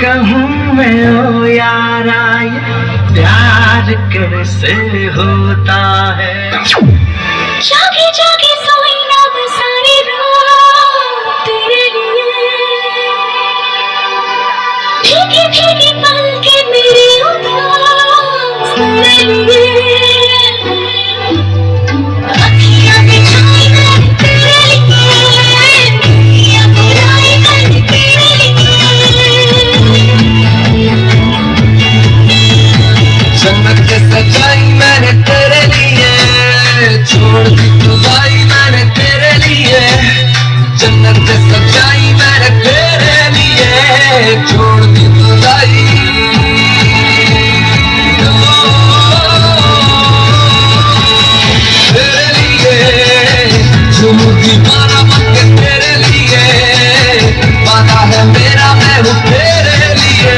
कहूँ मैं ओ यारा ये प्यार कैसे होता है। जागे जागे सोई ना मैं सारी रात तेरे लिए, भीगी भीगी पलके मेरी उदास तेरे लिए, अखियां बिछाई मैंने तेरे लिए, दुनिया बुराई मैंने तेरे लिए। जन्नत से सजाई मैंने तेरे लिए, छोड़ दी खुदाई मैंने तेरे लिए। जन्नत से सजाई मैंने तेरे लिए, छोड़ दी खुदाई। तेरे लिए झूमू दीवाना बनके तेरे लिए, वादा है मेरा मैं हूँ तेरे लिए,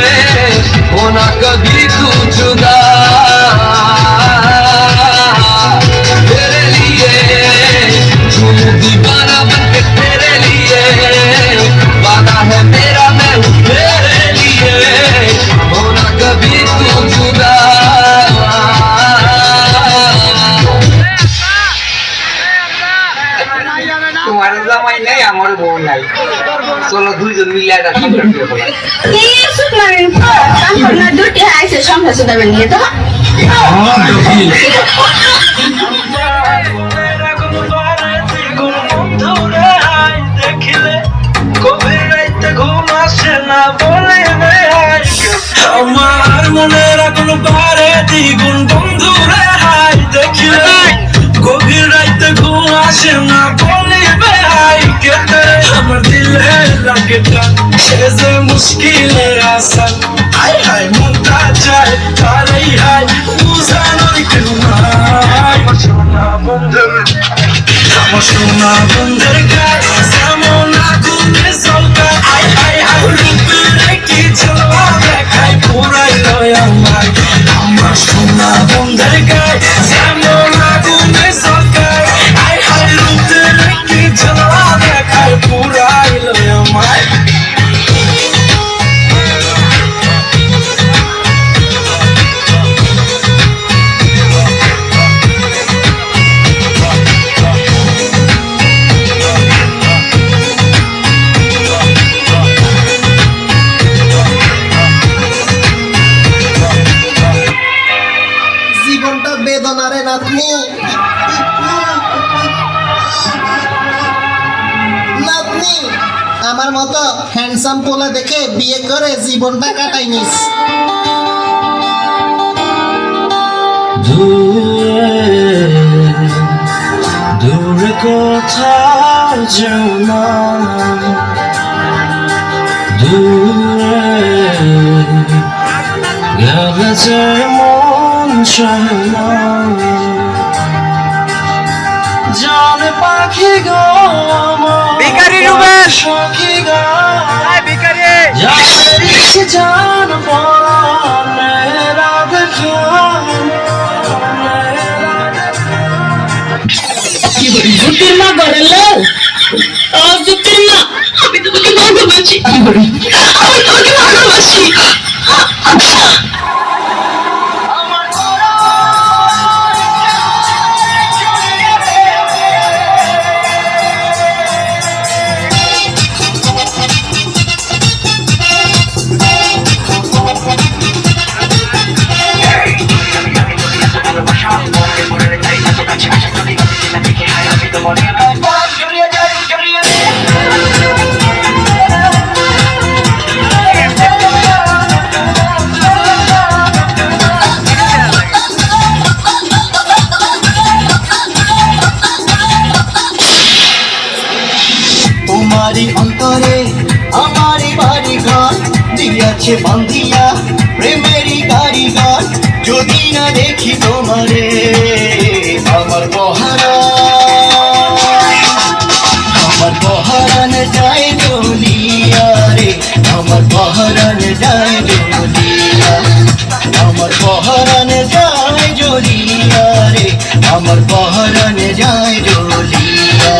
होना कभी तू जुदा। तेरे लिए झूमू दीवाना बनके तेरे लिए, वादा है मेरा मैं हूँ तेरे लिए, होना कभी तू जुदा। তোমার জামাই নাই আমার বউ নাই, চলো দুইজন মিলে একটা সংসার করে ফেলা। এই শুক্রবারের পর কানপুরনা দুটি আইসে সংসার সুদাবেন নিয়ে তো আমার মনের আগুন বারে দ্বিগুণ বন্ধুরে হাই দেখিলে, গভীর রাইতে ঘুম আসে না বলিবে হাই কেটে। আমার দিলে লাগে টান সে যে মুশকিলে আসান, হাই হাই মনটা চায় তারাই হাই বুঝানোর কেউ নাই। আমার সোনা বন্ধের গায়ে যেমন আগুনে ঝলকায়, হাই হাই হাই রূপের কি ঝলকা দেখায় পুরাই লয় আমায়। আমার সোনা বন্ধের গায়ে যেমন আগুনে ঝলকায়, হাই হাই রূপের কি ঝলকা দেখায় পুরাই লয় আমায়। জীবনটা বেদনারে নাতনি, নাতনি আমার মতো হ্যান্ডসাম পোলা দেখে বিয়ে করে জীবনটা কাটাই নিস। দূরে কোথাও যেও না, দূরে গেলে যে মন চায় না। জানে পাখি গো আমার ভিখারি রুবেল। সখী গো ভিখারি জানি জান পরানে রাধে কি বলি জুতির মা গড়ের লোক ও জুতির মা, আমি তোমাকে ভালোবাসি, কি বলি আমি তোমাকে ভালোবাসি। তোমারই অন্তরে আমারই বাড়ি ঘর দিয়াছে বান্ধিয়া প্রেমেরই কারিগর, যদি না দেখি তোমারে আমার পহরান যায় জ্বলিয়া রে, আমার পহরান যায় জ্বলিয়া, আমার পহরান যায় জ্বলিয়া রে, আমার পহরান যায় জ্বলিয়া।